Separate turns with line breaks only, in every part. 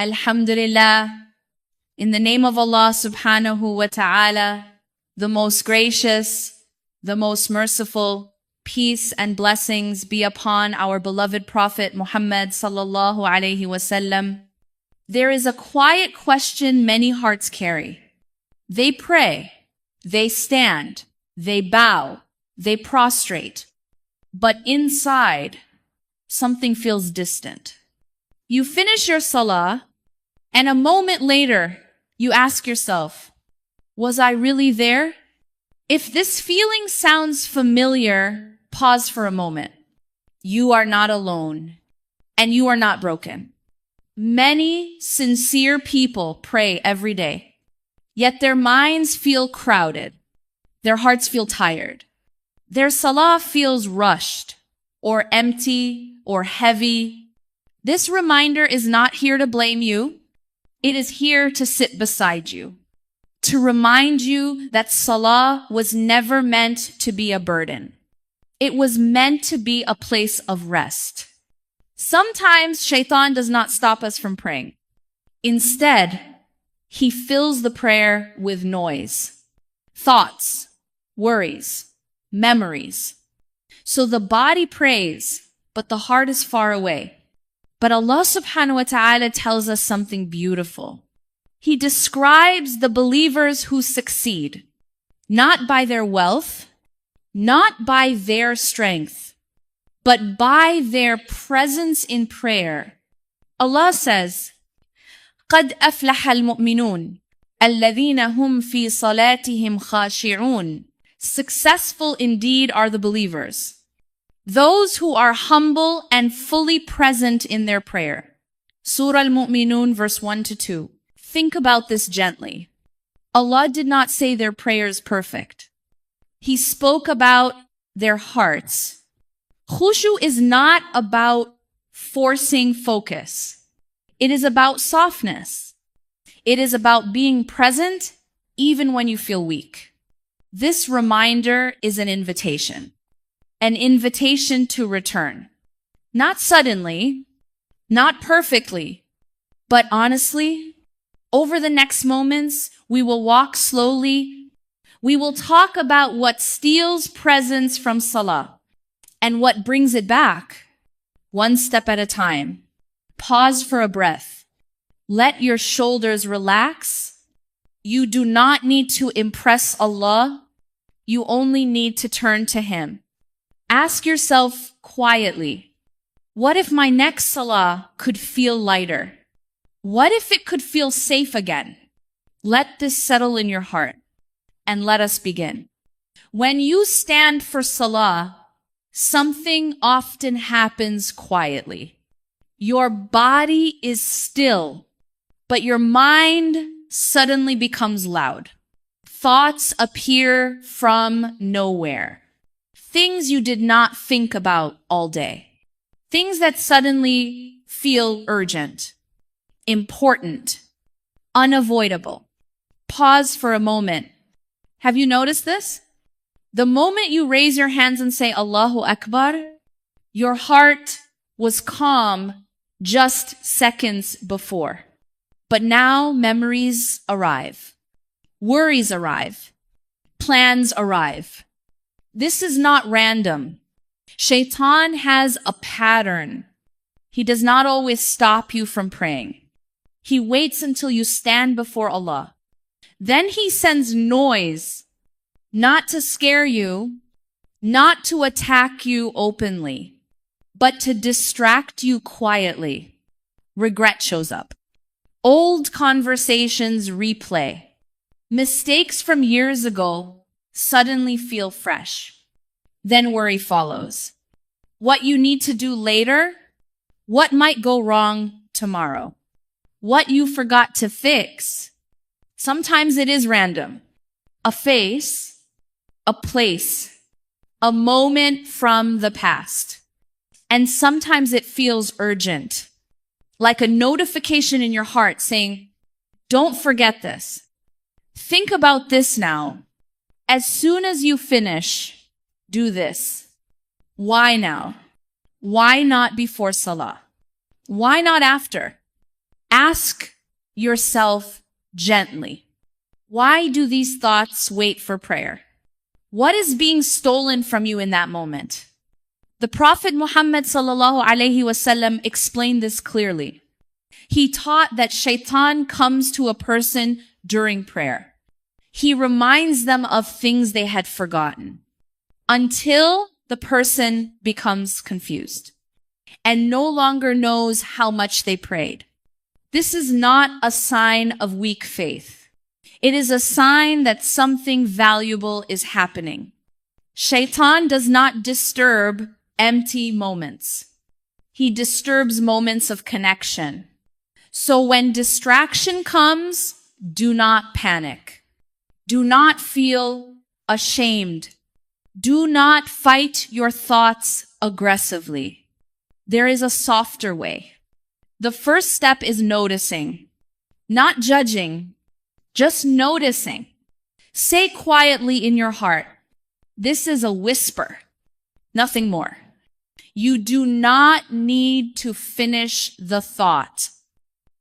Alhamdulillah. In the name of Allah subhanahu wa ta'ala, the most gracious, the most merciful, peace and blessings be upon our beloved Prophet Muhammad sallallahu alayhi wasallam. There is a quiet question many hearts carry. They pray, they stand, they bow, they prostrate, but inside, something feels distant. You finish your salah, and a moment later, you ask yourself, was I really there? If this feeling sounds familiar, pause for a moment. You are not alone, and you are not broken. Many sincere people pray every day, yet their minds feel crowded. Their hearts feel tired. Their salah feels rushed, or empty, or heavy. This reminder is not here to blame you. It is here to sit beside you, to remind you that salah was never meant to be a burden. It was meant to be a place of rest. Sometimes shaitan does not stop us from praying. Instead, he fills the prayer with noise, thoughts, worries, memories. So the body prays, but the heart is far away. But Allah subhanahu wa ta'ala tells us something beautiful. He describes the believers who succeed, not by their wealth, not by their strength, but by their presence in prayer. Allah says, قَدْ أَفْلَحَ الْمُؤْمِنُونَ الَّذِينَ هُمْ فِي صَلَاتِهِمْ خَاشِعُونَ. Successful indeed are the believers, those who are humble and fully present in their prayer. Surah Al-Mu'minun, verse 1-2. Think about this gently. Allah did not say their prayers perfect. He spoke about their hearts. Khushu is not about forcing focus. It is about softness. It is about being present even when you feel weak. This reminder is an invitation to return. Not suddenly, not perfectly, but honestly. Over the next moments, we will walk slowly. We will talk about what steals presence from salah and what brings it back, one step at a time. Pause for a breath. Let your shoulders relax. You do not need to impress Allah. You only need to turn to Him. Ask yourself quietly, what if my next salah could feel lighter? What if it could feel safe again? Let this settle in your heart, and let us begin. When you stand for salah, something often happens quietly. Your body is still, but your mind suddenly becomes loud. Thoughts appear from nowhere. Things you did not think about all day. Things that suddenly feel urgent, important, unavoidable. Pause for a moment. Have you noticed this? The moment you raise your hands and say Allahu Akbar, your heart was calm just seconds before. But now memories arrive. Worries arrive. Plans arrive. This is not random. Shaitan has a pattern. He does not always stop you from praying. He waits until you stand before Allah. Then he sends noise, not to scare you, not to attack you openly, but to distract you quietly. Regret shows up. Old conversations replay. Mistakes from years ago suddenly feel fresh. Then worry follows. What you need to do later? What might go wrong tomorrow? What you forgot to fix? Sometimes it is random. A face, a place, a moment from the past. And sometimes it feels urgent, like a notification in your heart saying, don't forget this. Think about this now. As soon as you finish, do this. Why now? Why not before salah? Why not after? Ask yourself gently, why do these thoughts wait for prayer? What is being stolen from you in that moment? The Prophet Muhammad sallallahu alaihi wasallam explained this clearly. He taught that shaitan comes to a person during prayer. He reminds them of things they had forgotten until the person becomes confused and no longer knows how much they prayed. This is not a sign of weak faith. It is a sign that something valuable is happening. Shaitan does not disturb empty moments. He disturbs moments of connection. So when distraction comes, do not panic. Do not feel ashamed. Do not fight your thoughts aggressively. There is a softer way. The first step is noticing, not judging, just noticing. Say quietly in your heart, this is a whisper, nothing more. You do not need to finish the thought.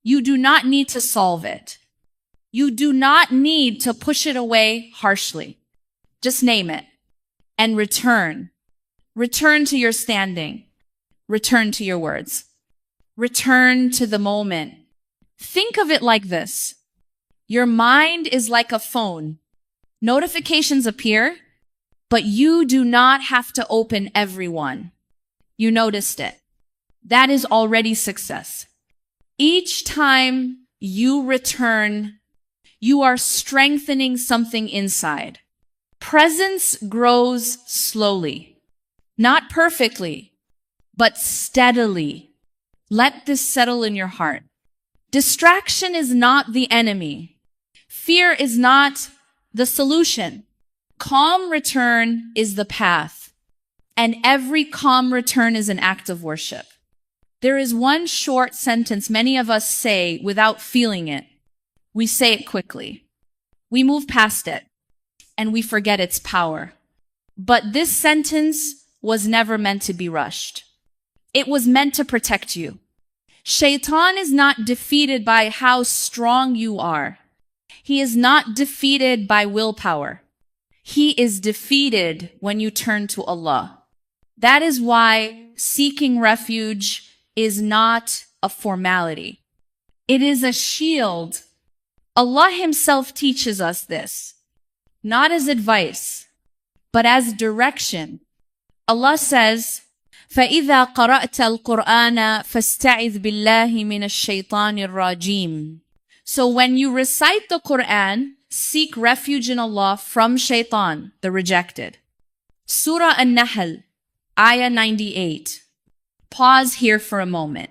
You do not need to solve it. You do not need to push it away harshly. Just name it and return. Return to your standing. Return to your words. Return to the moment. Think of it like this. Your mind is like a phone. Notifications appear, but you do not have to open every one. You noticed it. That is already success. Each time you return, you are strengthening something inside. Presence grows slowly, not perfectly, but steadily. Let this settle in your heart. Distraction is not the enemy. Fear is not the solution. Calm return is the path. And every calm return is an act of worship. There is one short sentence many of us say without feeling it. We say it quickly. We move past it and we forget its power. But this sentence was never meant to be rushed. It was meant to protect you. Shaitan is not defeated by how strong you are. He is not defeated by willpower. He is defeated when you turn to Allah. That is why seeking refuge is not a formality. It is a shield. Allah Himself teaches us this, not as advice, but as direction. Allah says, فَإِذَا قَرَأْتَ الْقُرْآنَ فَاسْتَعِذْ بِاللَّهِ مِنَ الشَّيْطَانِ الرَّجِيمِ. So when you recite the Quran, seek refuge in Allah from shaitan, the rejected. Surah An-Nahl, Ayah 98. Pause here for a moment.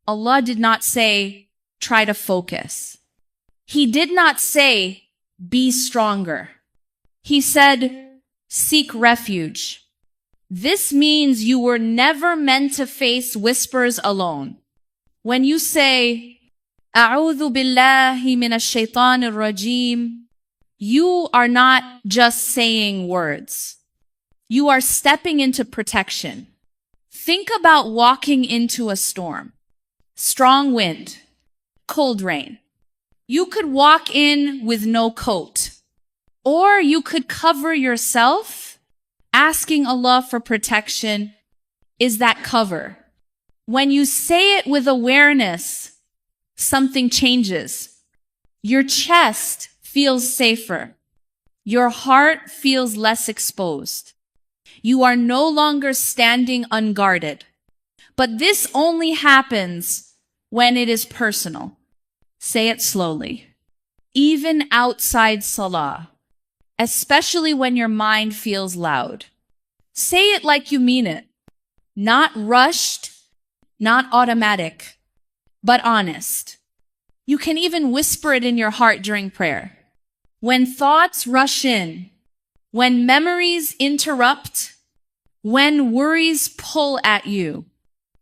Allah did not say, try to focus. He did not say, be stronger. He said, seek refuge. This means you were never meant to face whispers alone. When you say, أعوذ بالله من الشيطان الرجيم, you are not just saying words. You are stepping into protection. Think about walking into a storm. Strong wind, cold rain. You could walk in with no coat, or you could cover yourself. Asking Allah for protection is that cover. When you say it with awareness, something changes. Your chest feels safer. Your heart feels less exposed. You are no longer standing unguarded. But this only happens when it is personal. Say it slowly. Even outside salah. Especially when your mind feels loud. Say it like you mean it. Not rushed, not automatic, but honest. You can even whisper it in your heart during prayer. When thoughts rush in, when memories interrupt, when worries pull at you,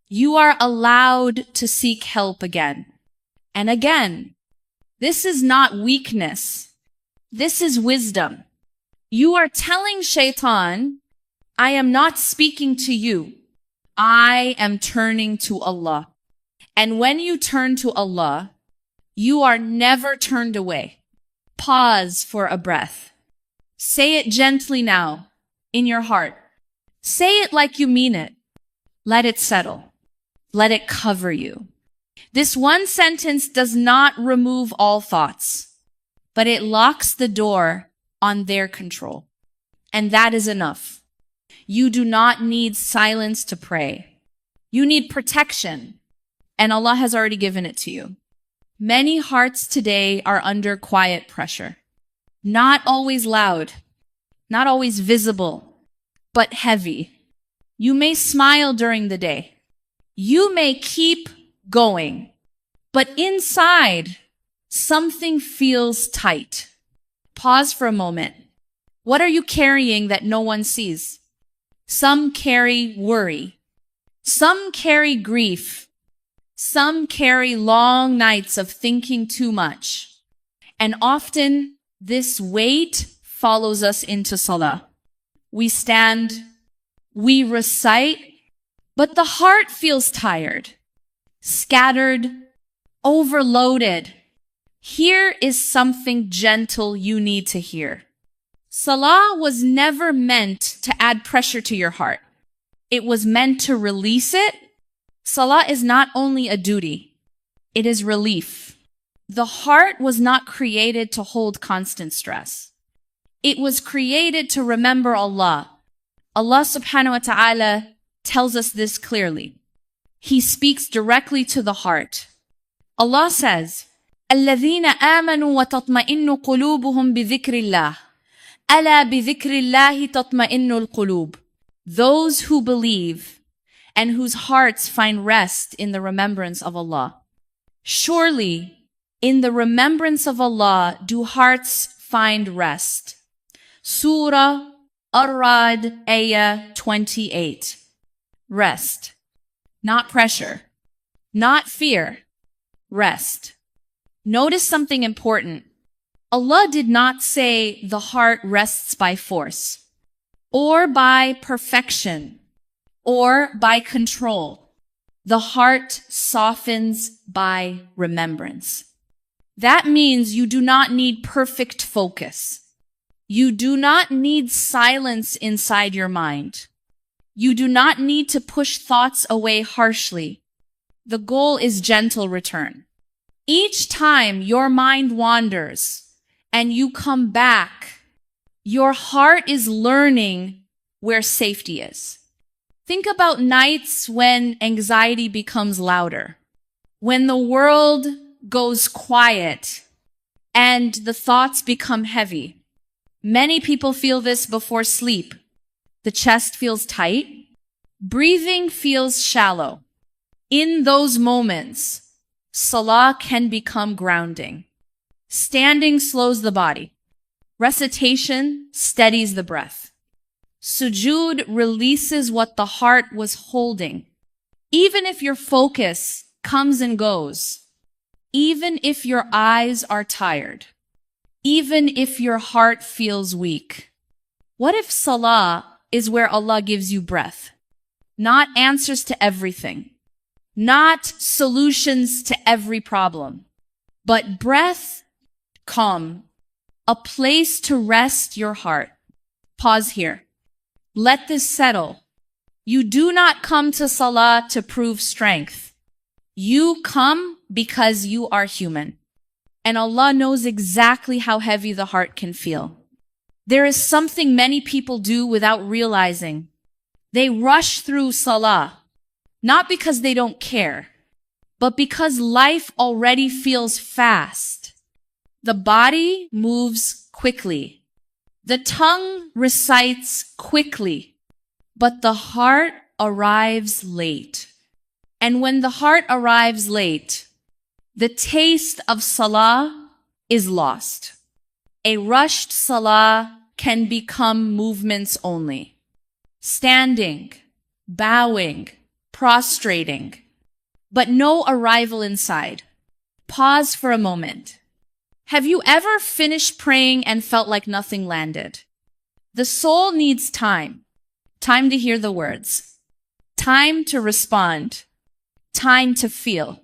you are allowed to seek help again and again. This is not weakness. This is wisdom. You are telling shaitan, I am not speaking to you. I am turning to Allah. And when you turn to Allah, You are never turned away. Pause for a breath. Say it gently now, in your heart. Say it like you mean it. Let it settle. Let it cover you. This one sentence does not remove all thoughts, but it locks the door on their control. And that is enough. You do not need silence to pray. You need protection, and Allah has already given it to you. Many hearts today are under quiet pressure. Not always loud, not always visible, but heavy. You may smile during the day. You may keep going, but inside, something feels tight. Pause for a moment. What are you carrying that no one sees? Some carry worry. Some carry grief. Some carry long nights of thinking too much. And often, this weight follows us into salah. We stand, we recite, but the heart feels tired, scattered, overloaded. Here is something gentle you need to hear. Salah was never meant to add pressure to your heart. It was meant to release it. Salah is not only a duty, it is relief. The heart was not created to hold constant stress. It was created to remember Allah. Allah subhanahu wa ta'ala tells us this clearly. He speaks directly to the heart. Allah says, الَّذِينَ آمَنُوا وَتَطْمَئِنُّ قُلُوبُهُمْ بِذِكْرِ اللَّهِ أَلَا بِذِكْرِ اللَّهِ تَطْمَئِنُّ الْقُلُوبِ. Those who believe and whose hearts find rest in the remembrance of Allah. Surely, in the remembrance of Allah do hearts find rest. Surah Ar-Ra'd, Ayah 28. Rest. Not pressure. Not fear. Rest. Notice something important. Allah did not say the heart rests by force, or by perfection, or by control. The heart softens by remembrance. That means you do not need perfect focus. You do not need silence inside your mind. You do not need to push thoughts away harshly. The goal is gentle return. Each time your mind wanders and you come back, your heart is learning where safety is. Think about nights when anxiety becomes louder, when the world goes quiet and the thoughts become heavy. Many people feel this before sleep. The chest feels tight. Breathing feels shallow. In those moments, salah can become grounding. Standing slows the body. Recitation steadies the breath. Sujood releases what the heart was holding. Even if your focus comes and goes, even if your eyes are tired, even if your heart feels weak. What if salah is where Allah gives you breath? Not answers to everything, not solutions to every problem, but breath, calm, a place to rest your heart. Pause here. Let this settle. You do not come to salah to prove strength. You come because you are human. And Allah knows exactly how heavy the heart can feel. There is something many people do without realizing. They rush through salah, not because they don't care, but because life already feels fast. The body moves quickly. The tongue recites quickly, but the heart arrives late. And when the heart arrives late, the taste of salah is lost. A rushed salah can become movements only. Standing, bowing, prostrating, but no arrival inside. Pause for a moment. Have you ever finished praying and felt like nothing landed? The soul needs time. Time to hear the words. Time to respond. Time to feel.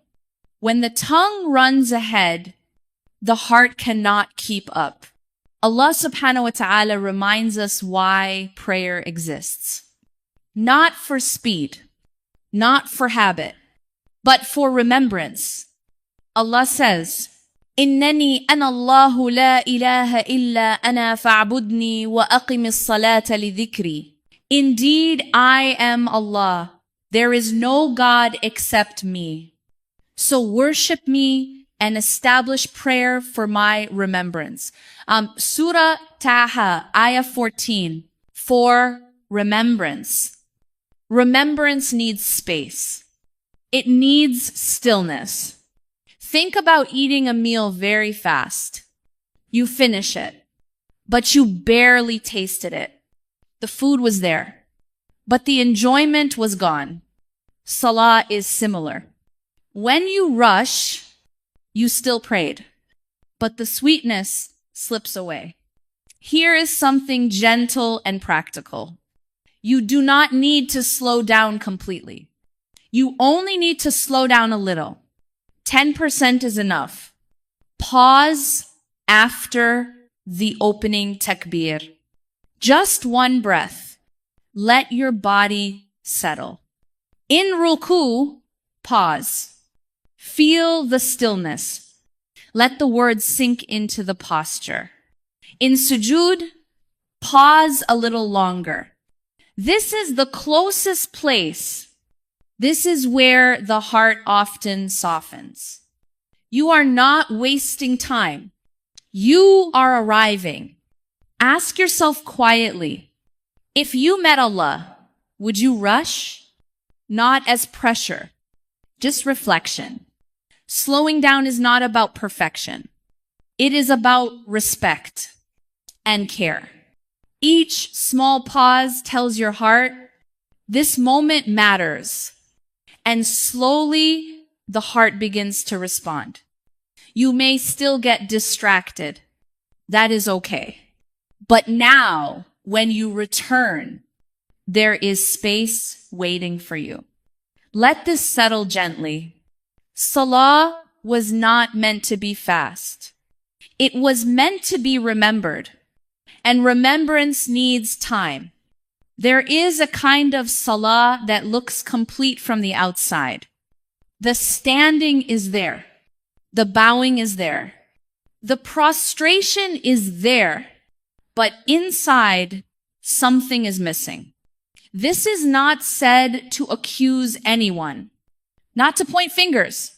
When the tongue runs ahead, the heart cannot keep up. Allah subhanahu wa ta'ala reminds us why prayer exists. Not for speed, not for habit, but for remembrance. Allah says, إنني أنا الله لا إله إلا أنا فاعبدني وأقم الصلاة لذكري. Indeed, I am Allah. There is no God except me. So worship me and establish prayer for my remembrance. Surah Taha, Ayah 14, for remembrance. Remembrance needs space. It needs stillness. Think about eating a meal very fast. You finish it, but you barely tasted it. The food was there, but the enjoyment was gone. Salah is similar. When you rush, you still prayed, but the sweetness slips away. Here is something gentle and practical. You do not need to slow down completely. You only need to slow down a little. 10% is enough. Pause after the opening takbir. Just one breath. Let your body settle. In ruku, pause. Feel the stillness. Let the words sink into the posture. In sujood, pause a little longer. This is the closest place. This is where the heart often softens. You are not wasting time. You are arriving. Ask yourself quietly, if you met Allah, would you rush? Not as pressure, just reflection. Slowing down is not about perfection. It is about respect and care. Each small pause tells your heart, this moment matters. And slowly, the heart begins to respond. You may still get distracted. That is okay. But now, when you return, there is space waiting for you. Let this settle gently. Salah was not meant to be fast. It was meant to be remembered. And remembrance needs time. There is a kind of salah that looks complete from the outside. The standing is there. The bowing is there. The prostration is there. But inside, something is missing. This is not said to accuse anyone, not to point fingers,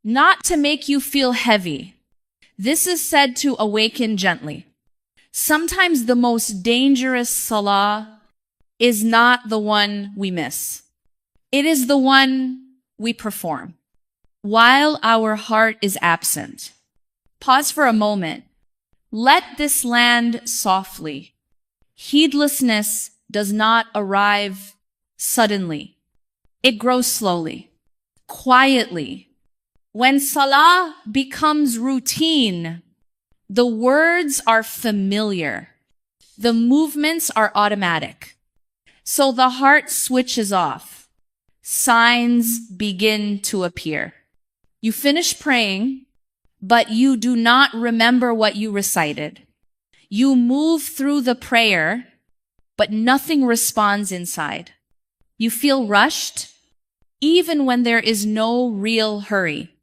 not to make you feel heavy. This is said to awaken gently. Sometimes the most dangerous salah is not the one we miss. It is the one we perform while our heart is absent. Pause for a moment. Let this land softly. Heedlessness does not arrive suddenly. It grows slowly, quietly. When salah becomes routine, the words are familiar. The movements are automatic. So the heart switches off. Signs begin to appear. You finish praying, but you do not remember what you recited. You move through the prayer, but nothing responds inside. You feel rushed, even when there is no real hurry.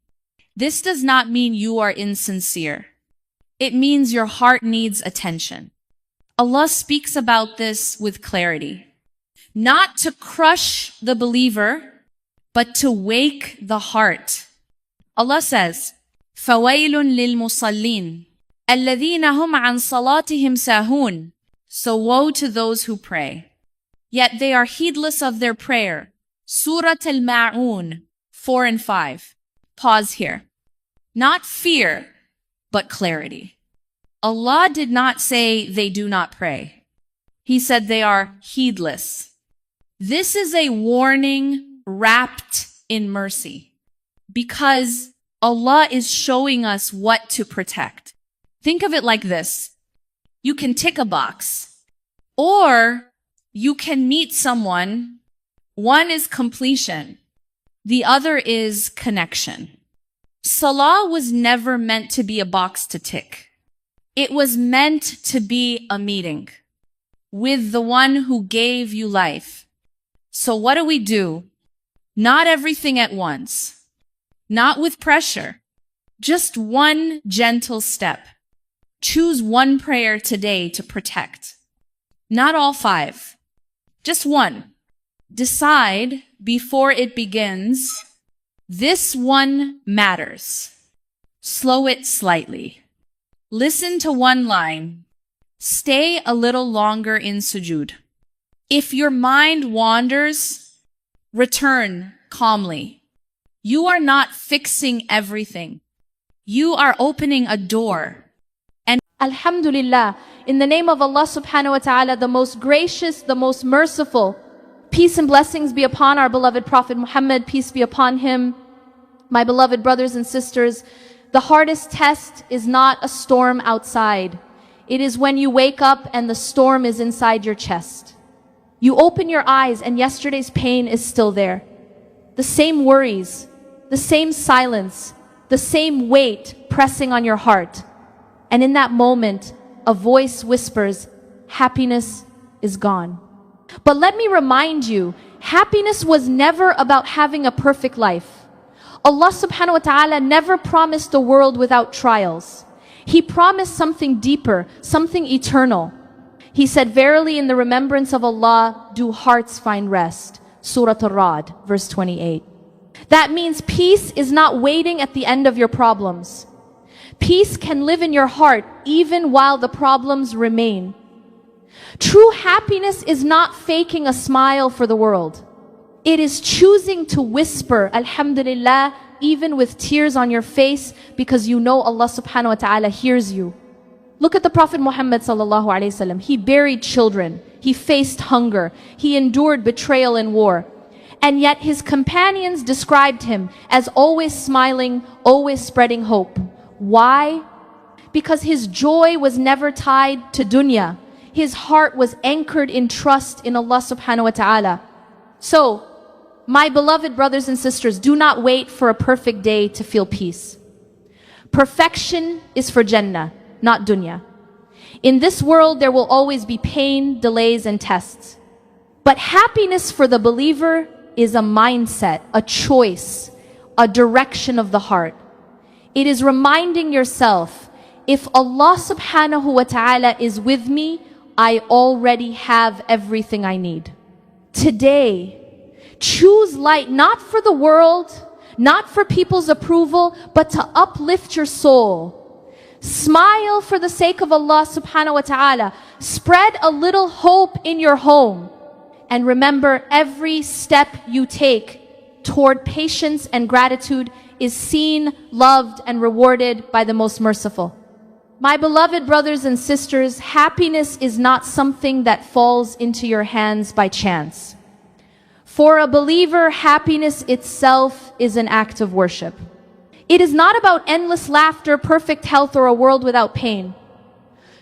This does not mean you are insincere. It means your heart needs attention. Allah speaks about this with clarity. Not to crush the believer, but to wake the heart. Allah says, فَوَيْلٌ لِلْمُصَلِّينَ الَّذِينَ هُمْ عَنْ صَلَاتِهِمْ سَاهُونَ. So woe to those who pray, yet they are heedless of their prayer. Surah Al-Ma'un 4 and 5. Pause here. Not fear, but clarity. Allah did not say they do not pray. He said they are heedless. This is a warning wrapped in mercy, because Allah is showing us what to protect. Think of it like this. You can tick a box, or you can meet someone. One is completion. The other is connection. Salah was never meant to be a box to tick. It was meant to be a meeting with the one who gave you life. So what do? Not everything at once. Not with pressure. Just one gentle step. Choose one prayer today to protect. Not all 5. Just one. Decide before it begins. This one matters. Slow it slightly. Listen to one line. Stay a little longer in sujood. If your mind wanders, return calmly. You are not fixing everything. You are opening a door. And
Alhamdulillah, in the name of Allah subhanahu wa ta'ala, the most gracious, the most merciful, peace and blessings be upon our beloved Prophet Muhammad, peace be upon him. My beloved brothers and sisters, the hardest test is not a storm outside. It is when you wake up and the storm is inside your chest. You open your eyes and yesterday's pain is still there. The same worries, the same silence, the same weight pressing on your heart. And in that moment, a voice whispers, happiness is gone. But let me remind you, happiness was never about having a perfect life. Allah subhanahu wa ta'ala never promised a world without trials. He promised something deeper, something eternal. He said, verily in the remembrance of Allah do hearts find rest. Surah Ar-Ra'd, verse 28. That means peace is not waiting at the end of your problems. Peace can live in your heart even while the problems remain. True happiness is not faking a smile for the world. It is choosing to whisper, Alhamdulillah, even with tears on your face, because you know Allah subhanahu wa ta'ala hears you. Look at the Prophet Muhammad sallallahu alayhi wasallam. He buried children. He faced hunger. He endured betrayal and war. And yet his companions described him as always smiling, always spreading hope. Why? Because his joy was never tied to dunya. His heart was anchored in trust in Allah subhanahu wa ta'ala. So, my beloved brothers and sisters, do not wait for a perfect day to feel peace. Perfection is for Jannah, not dunya. In this world, there will always be pain, delays, and tests. But happiness for the believer is a mindset, a choice, a direction of the heart. It is reminding yourself, if Allah subhanahu wa ta'ala is with me, I already have everything I need. Today, choose light, not for the world, not for people's approval, but to uplift your soul. Smile for the sake of Allah subhanahu wa ta'ala. Spread a little hope in your home. And remember, every step you take toward patience and gratitude is seen, loved, and rewarded by the most merciful. My beloved brothers and sisters, happiness is not something that falls into your hands by chance. For a believer, happiness itself is an act of worship. It is not about endless laughter, perfect health, or a world without pain.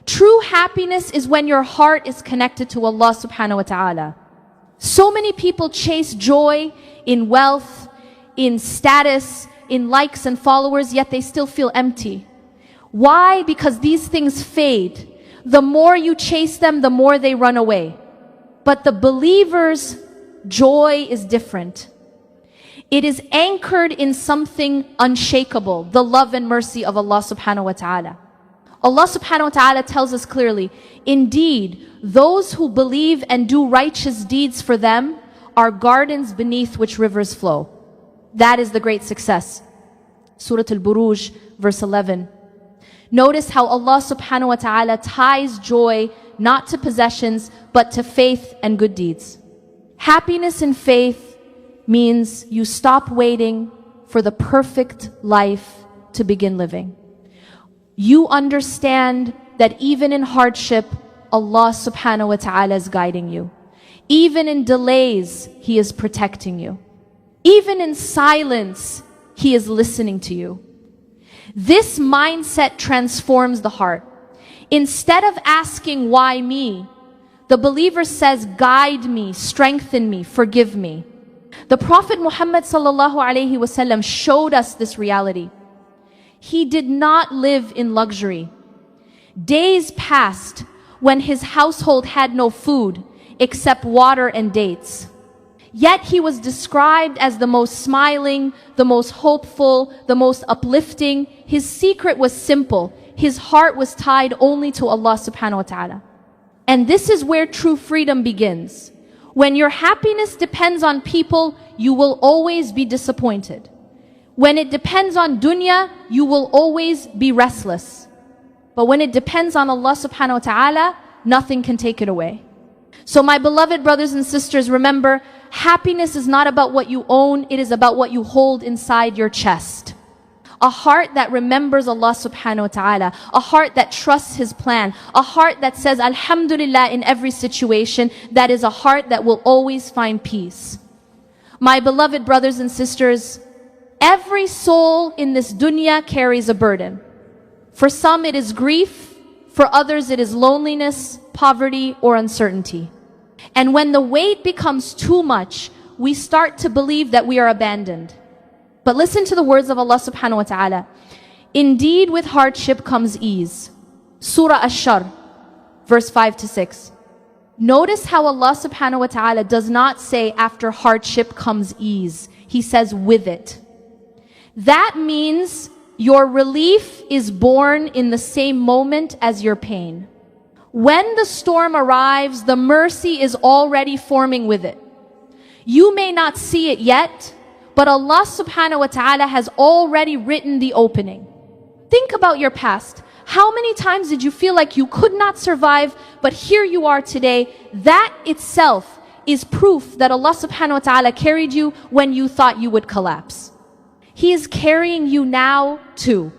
True happiness is when your heart is connected to Allah subhanahu wa ta'ala. So many people chase joy in wealth, in status, in likes and followers, yet they still feel empty. Why? Because these things fade. The more you chase them, the more they run away. But the believer's joy is different. It is anchored in something unshakable, the love and mercy of Allah subhanahu wa ta'ala. Allah subhanahu wa ta'ala tells us clearly, indeed, those who believe and do righteous deeds for them are gardens beneath which rivers flow. That is the great success. Surah Al-Buruj, verse 11. Notice how Allah subhanahu wa ta'ala ties joy not to possessions, but to faith and good deeds. Happiness and faith means you stop waiting for the perfect life to begin living. You understand that even in hardship, Allah subhanahu wa ta'ala is guiding you. Even in delays, He is protecting you. Even in silence, He is listening to you. This mindset transforms the heart. Instead of asking, why me? The believer says, guide me, strengthen me, forgive me. The Prophet Muhammad sallallahu alaihi wasallam showed us this reality. He did not live in luxury. Days passed when his household had no food except water and dates. Yet he was described as the most smiling, the most hopeful, the most uplifting. His secret was simple. His heart was tied only to Allah subhanahu wa ta'ala. And this is where true freedom begins. When your happiness depends on people, you will always be disappointed. When it depends on dunya, you will always be restless. But when it depends on Allah subhanahu wa ta'ala, nothing can take it away. So my beloved brothers and sisters, remember, happiness is not about what you own, it is about what you hold inside your chest. A heart that remembers Allah subhanahu wa ta'ala, a heart that trusts His plan, a heart that says Alhamdulillah in every situation, that is a heart that will always find peace. My beloved brothers and sisters, every soul in this dunya carries a burden. For some it is grief, for others it is loneliness, poverty, or uncertainty. And when the weight becomes too much, we start to believe that we are abandoned. But listen to the words of Allah subhanahu wa ta'ala. Indeed, with hardship comes ease. Surah Ash-Shar, verse 5 to 6. Notice how Allah subhanahu wa ta'ala does not say after hardship comes ease. He says with it. That means your relief is born in the same moment as your pain. When the storm arrives, the mercy is already forming with it. You may not see it yet, but Allah subhanahu wa ta'ala has already written the opening. Think about your past. How many times did you feel like you could not survive, but here you are today? That itself is proof that Allah subhanahu wa ta'ala carried you when you thought you would collapse. He is carrying you now too.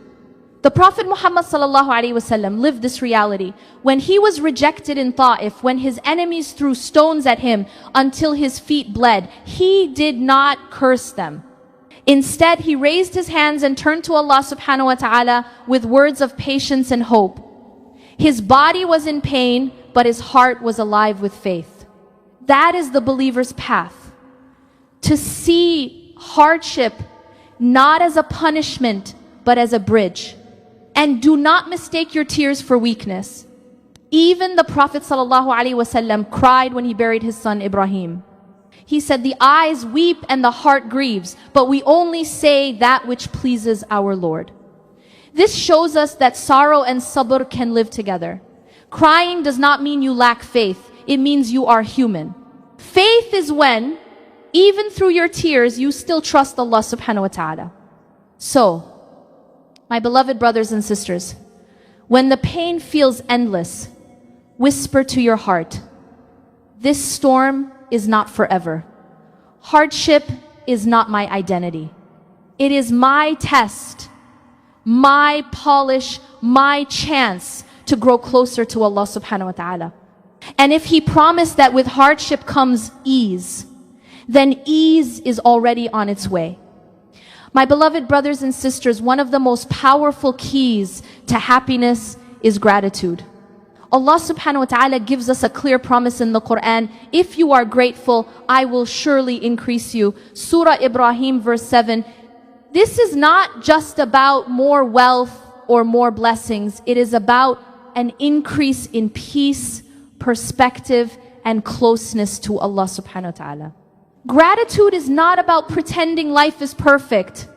The Prophet Muhammad sallallahu alaihi wasallam lived this reality. When he was rejected in Ta'if, when his enemies threw stones at him until his feet bled, he did not curse them. Instead, he raised his hands and turned to Allah subhanahu wa ta'ala with words of patience and hope. His body was in pain, but his heart was alive with faith. That is the believer's path. To see hardship not as a punishment, but as a bridge. And do not mistake your tears for weakness. Even the Prophet ﷺ cried when he buried his son Ibrahim. He said, the eyes weep and the heart grieves, but we only say that which pleases our Lord. This shows us that sorrow and sabr can live together. Crying does not mean you lack faith. It means you are human. Faith is when, even through your tears, you still trust Allah subhanahu wa ta'ala. So, my beloved brothers and sisters, when the pain feels endless, whisper to your heart, this storm is not forever. Hardship is not my identity. It is my test, my polish, my chance to grow closer to Allah subhanahu wa ta'ala. And if He promised that with hardship comes ease, then ease is already on its way. My beloved brothers and sisters, one of the most powerful keys to happiness is gratitude. Allah subhanahu wa ta'ala gives us a clear promise in the Quran. If you are grateful, I will surely increase you. Surah Ibrahim verse 7. This is not just about more wealth or more blessings. It is about an increase in peace, perspective, and closeness to Allah subhanahu wa ta'ala. Gratitude is not about pretending life is perfect.